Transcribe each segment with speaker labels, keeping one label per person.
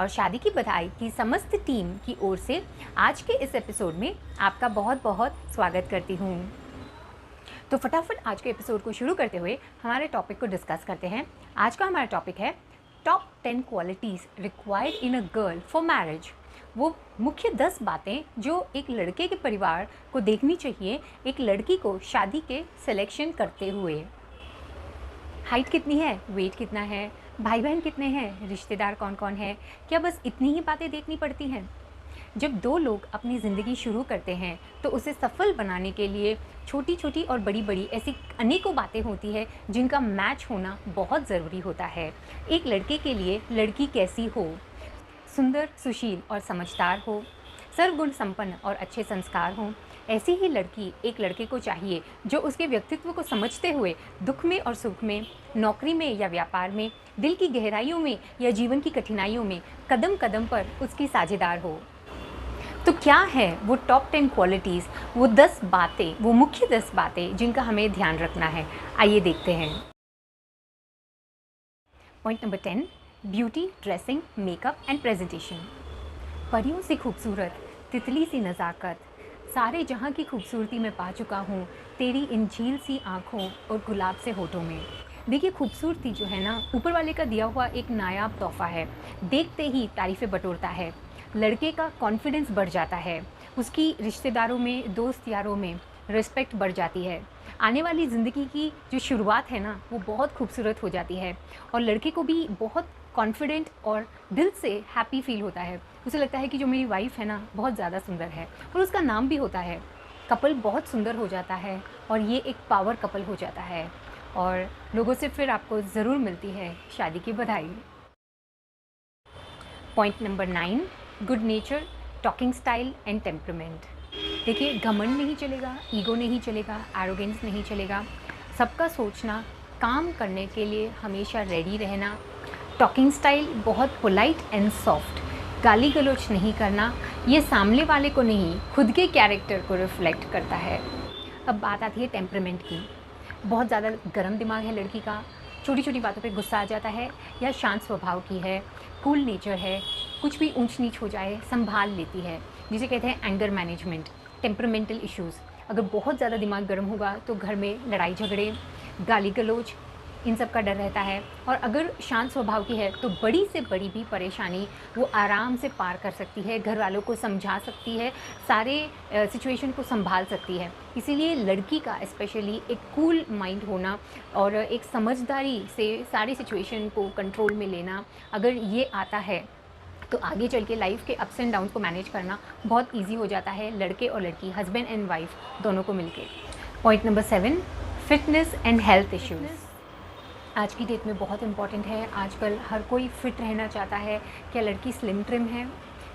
Speaker 1: और शादी की बधाई की समस्त टीम की ओर से आज के इस एपिसोड में आपका बहुत बहुत स्वागत करती हूँ। तो फटाफट आज के एपिसोड को शुरू करते हुए हमारे टॉपिक को डिस्कस करते हैं। आज का हमारा टॉपिक है top 10 qualities required in a girl for marriage. वो मुख्य 10 बातें जो एक लड़के के परिवार को देखनी चाहिए एक लड़की को शादी के सिलेक्शन करते हुए। हाइट कितनी है, वेट कितना है, भाई बहन कितने हैं, रिश्तेदार कौन कौन है, क्या बस इतनी ही बातें देखनी पड़ती हैं? जब दो लोग अपनी ज़िंदगी शुरू करते हैं तो उसे सफल बनाने के लिए छोटी छोटी और बड़ी बड़ी ऐसी अनेकों बातें होती है जिनका मैच होना बहुत ज़रूरी होता है। एक लड़के के लिए लड़की कैसी हो, सुंदर, सुशील और समझदार हो, सर्वगुण संपन्न और अच्छे संस्कार हों। ऐसी ही लड़की एक लड़के को चाहिए जो उसके व्यक्तित्व को समझते हुए दुख में और सुख में, नौकरी में या व्यापार में, दिल की गहराइयों में या जीवन की कठिनाइयों में कदम कदम पर उसकी साझेदार हो। तो क्या है वो टॉप 10 क्वालिटीज़, वो 10 बातें, वो मुख्य 10 बातें जिनका हमें ध्यान रखना है? आइए देखते हैं। Point number 10, beauty, dressing, makeup and presentation. परियों सी खूबसूरत, तितली सी नज़ाकत, सारे जहाँ की खूबसूरती मैं पा चुका हूँ तेरी इन झील सी आँखों और गुलाब से होठों में। देखिए, खूबसूरती जो है ना, ऊपर वाले का दिया हुआ एक नायाब तोहफ़ा है। देखते ही तारीफ़ें बटोरता है, लड़के का कॉन्फिडेंस बढ़ जाता है, उसकी रिश्तेदारों में, दोस्त यारों में रिस्पेक्ट बढ़ जाती है। आने वाली ज़िंदगी की जो शुरुआत है ना, वो बहुत खूबसूरत हो जाती है और लड़के को भी बहुत कॉन्फिडेंट और दिल से हैप्पी फील होता है। उसे लगता है कि जो मेरी वाइफ है ना, बहुत ज़्यादा सुंदर है और उसका नाम भी होता है। कपल बहुत सुंदर हो जाता है और ये एक पावर कपल हो जाता है और लोगों से फिर आपको ज़रूर मिलती है शादी की बधाई। Point number 9, good nature, talking style and temperament. देखिए, घमंड नहीं चलेगा, ईगो नहीं चलेगा, एरोगेंस नहीं चलेगा। सबका सोचना, काम करने के लिए हमेशा रेडी रहना। टॉकिंग स्टाइल बहुत पोलाइट एंड सॉफ्ट, गाली गलौज नहीं करना। ये सामने वाले को नहीं, खुद के कैरेक्टर को रिफ्लेक्ट करता है। अब बात आती है टेम्परामेंट की। बहुत ज़्यादा गर्म दिमाग है लड़की का, छोटी छोटी बातों पे गुस्सा आ जाता है, या शांत स्वभाव की है, कूल नेचर है, कुछ भी ऊंच नीच हो जाए संभाल लेती है, जिसे कहते हैं एंगर मैनेजमेंट। टेम्परामेंटल इश्यूज़, अगर बहुत ज़्यादा दिमाग गर्म होगा तो घर में लड़ाई झगड़े, गाली गलौज, इन सब का डर रहता है। और अगर शांत स्वभाव की है तो बड़ी से बड़ी भी परेशानी वो आराम से पार कर सकती है, घर वालों को समझा सकती है, सारे सिचुएशन को संभाल सकती है। इसीलिए लड़की का स्पेशली एक कूल माइंड होना और एक समझदारी से सारी सिचुएशन को कंट्रोल में लेना, अगर ये आता है तो आगे चल के लाइफ के अप्स एंड डाउन्स को मैनेज करना बहुत ईजी हो जाता है लड़के और लड़की, हस्बैंड एंड वाइफ दोनों को मिलके। Point number 7, fitness and health issues. आज की डेट में बहुत इम्पॉर्टेंट है। आजकल हर कोई फिट रहना चाहता है। क्या लड़की स्लिम ट्रिम है,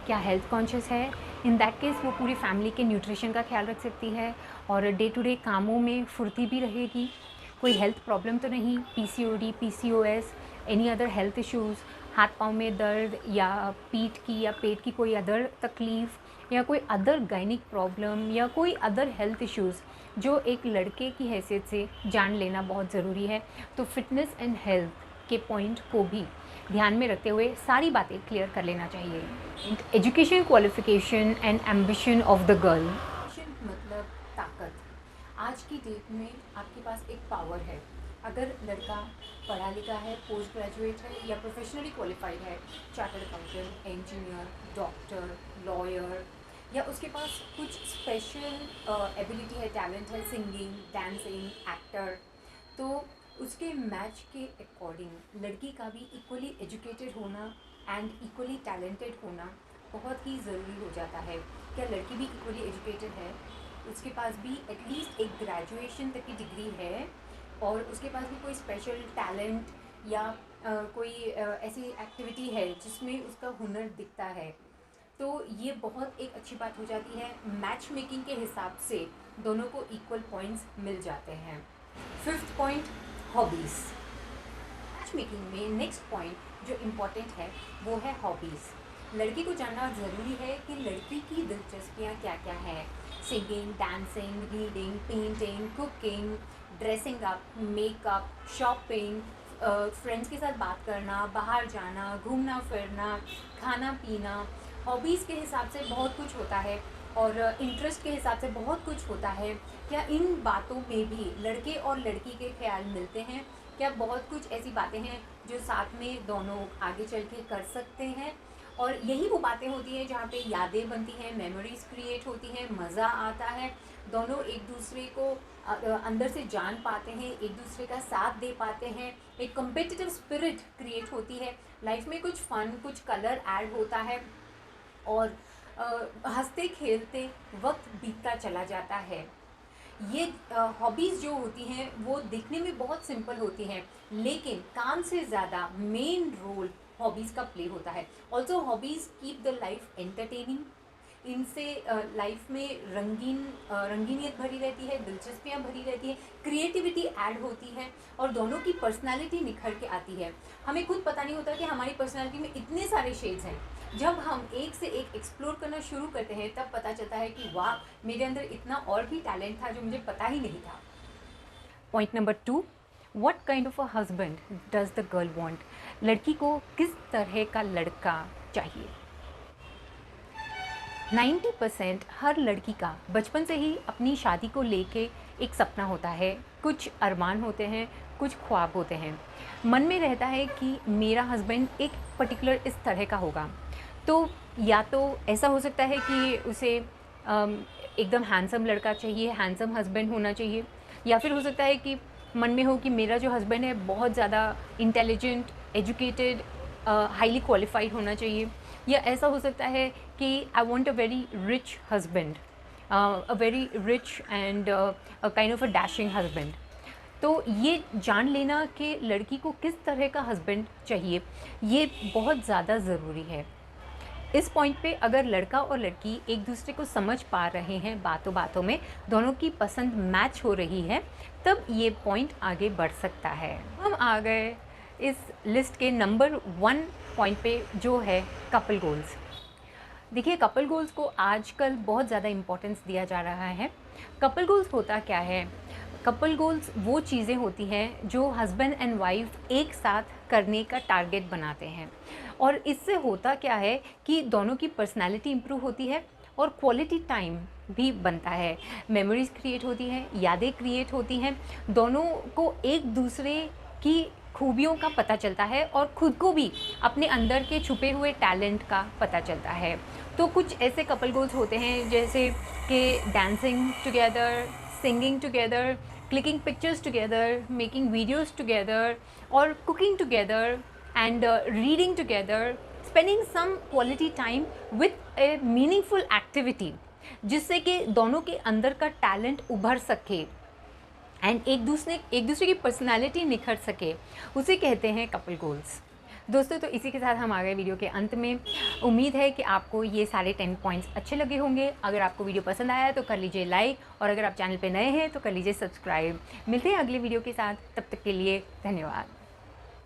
Speaker 1: क्या हेल्थ कॉन्शियस है? इन दैट केस वो पूरी फैमिली के न्यूट्रिशन का ख्याल रख सकती है और डे टू डे कामों में फुर्ती भी रहेगी। कोई हेल्थ प्रॉब्लम तो नहीं, PCOD, PCOS, any other health issues, हाथ पाँव में दर्द या पीठ की या पेट की कोई अदर तकलीफ़ या कोई अदर गायनिक प्रॉब्लम या कोई अदर हेल्थ इश्यूज़ जो एक लड़के की हैसियत से जान लेना बहुत ज़रूरी है। तो फिटनेस एंड हेल्थ के पॉइंट को भी ध्यान में रखते हुए सारी बातें क्लियर कर लेना चाहिए। Education, qualification and ambition of the girl. मतलब ताकत। आज की डेट में आपके पास एक पावर है। अगर लड़का पढ़ा लिखा है, पोस्ट ग्रेजुएट है या प्रोफेशनली क्वालिफाइड है, chartered accountant, engineer, doctor, lawyer, या उसके पास कुछ स्पेशल एबिलिटी है, टैलेंट है, सिंगिंग, डांसिंग, एक्टर, तो उसके मैच के अकॉर्डिंग लड़की का भी इक्वली एजुकेटेड होना एंड इक्वली टैलेंटेड होना बहुत ही ज़रूरी हो जाता है। क्या लड़की भी इक्वली एजुकेटेड है, उसके पास भी एटलीस्ट एक ग्रेजुएशन तक की डिग्री है और उसके पास भी कोई स्पेशल टैलेंट या कोई ऐसी एक्टिविटी है जिसमें उसका हुनर दिखता है, तो ये बहुत एक अच्छी बात हो जाती है। मैच मेकिंग के हिसाब से दोनों को इक्वल पॉइंट्स मिल जाते हैं। 5th point, hobbies. Match making में नेक्स्ट पॉइंट जो इम्पोर्टेंट है वो है हॉबीज़। लड़की को जानना ज़रूरी है कि लड़की की दिलचस्पियाँ क्या क्या हैं। Singing, dancing, reading, painting, cooking, dressing up, makeup, shopping, friends के साथ बात करना, बाहर जाना, घूमना फिरना, खाना पीना, हॉबीज़ के हिसाब से बहुत कुछ होता है और इंटरेस्ट के हिसाब से बहुत कुछ होता है। क्या इन बातों में भी लड़के और लड़की के ख्याल मिलते हैं? क्या बहुत कुछ ऐसी बातें हैं जो साथ में दोनों आगे चल के कर सकते हैं? और यही वो बातें होती हैं जहाँ पे यादें बनती हैं, मेमोरीज क्रिएट होती हैं, मज़ा आता है, दोनों एक दूसरे को अंदर से जान पाते हैं, एक दूसरे का साथ दे पाते हैं, एक कम्पिटिटिव स्पिरिट क्रिएट होती है, लाइफ में कुछ फ़न, कुछ कलर ऐड होता है और हंसते खेलते वक्त बीतता चला जाता है। ये हॉबीज़ जो होती हैं वो दिखने में बहुत सिंपल होती हैं, लेकिन काम से ज़्यादा मेन रोल हॉबीज़ का प्ले होता है। Also hobbies keep the life entertaining. इनसे लाइफ में रंगीनियत भरी रहती है, दिलचस्पियाँ भरी रहती है, क्रिएटिविटी ऐड होती है और दोनों की पर्सनालिटी निखर के आती है। हमें खुद पता नहीं होता कि हमारी पर्सनालिटी में इतने सारे शेड्स हैं। जब हम एक से एक एक्सप्लोर करना शुरू करते हैं तब पता चलता है कि वाह, मेरे अंदर इतना और भी टैलेंट था जो मुझे पता ही नहीं था। Point number 2, what kind of a husband does the girl want? लड़की को किस तरह का लड़का चाहिए? 90% हर लड़की का बचपन से ही अपनी शादी को लेके एक सपना होता है, कुछ अरमान होते हैं, कुछ ख्वाब होते हैं। मन में रहता है कि मेरा हस्बैंड एक पर्टिकुलर इस तरह का होगा। तो या तो ऐसा हो सकता है कि उसे एकदम हैंडसम लड़का चाहिए, हैंडसम हस्बैंड होना चाहिए, या फिर हो सकता है कि मन में हो कि मेरा जो हस्बैंड है बहुत ज़्यादा इंटेलिजेंट, एजुकेटेड, हाईली क्वालिफाइड होना चाहिए, या ऐसा हो सकता है कि I want a very rich husband, a very rich and a kind of a dashing husband. तो ये जान लेना कि लड़की को किस तरह का हस्बैंड चाहिए, ये बहुत ज़्यादा ज़रूरी है। इस पॉइंट पे अगर लड़का और लड़की एक दूसरे को समझ पा रहे हैं, बातों बातों में दोनों की पसंद मैच हो रही है, तब ये पॉइंट आगे बढ़ सकता है। हम आ गए इस लिस्ट के नंबर 1 पॉइंट पे, जो है कपल गोल्स। देखिए, कपल गोल्स को आजकल बहुत ज़्यादा इम्पोर्टेंस दिया जा रहा है। कपल गोल्स होता क्या है? कपल गोल्स वो चीज़ें होती हैं जो हस्बैंड एंड वाइफ एक साथ करने का टारगेट बनाते हैं, और इससे होता क्या है कि दोनों की पर्सनैलिटी इम्प्रूव होती है और क्वालिटी टाइम भी बनता है, मेमोरीज क्रिएट होती हैं, यादें क्रिएट होती हैं, दोनों को एक दूसरे की खूबियों का पता चलता है और खुद को भी अपने अंदर के छुपे हुए टैलेंट का पता चलता है। तो कुछ ऐसे कपल गोल्स होते हैं जैसे कि dancing together, singing together, clicking pictures together, making videos together, or cooking together, and reading together, spending some quality time with a meaningful activity, जिससे कि दोनों के अंदर का टैलेंट उभर सके एंड एक दूसरे की पर्सनालिटी निखर सके, उसे कहते हैं कपल गोल्स। दोस्तों, तो इसी के साथ हम आ गए वीडियो के अंत में। उम्मीद है कि आपको ये सारे 10 पॉइंट्स अच्छे लगे होंगे। अगर आपको वीडियो पसंद आया तो कर लीजिए लाइक, और अगर आप चैनल पे नए हैं तो कर लीजिए सब्सक्राइब। मिलते हैं अगले वीडियो के साथ, तब तक के लिए धन्यवाद।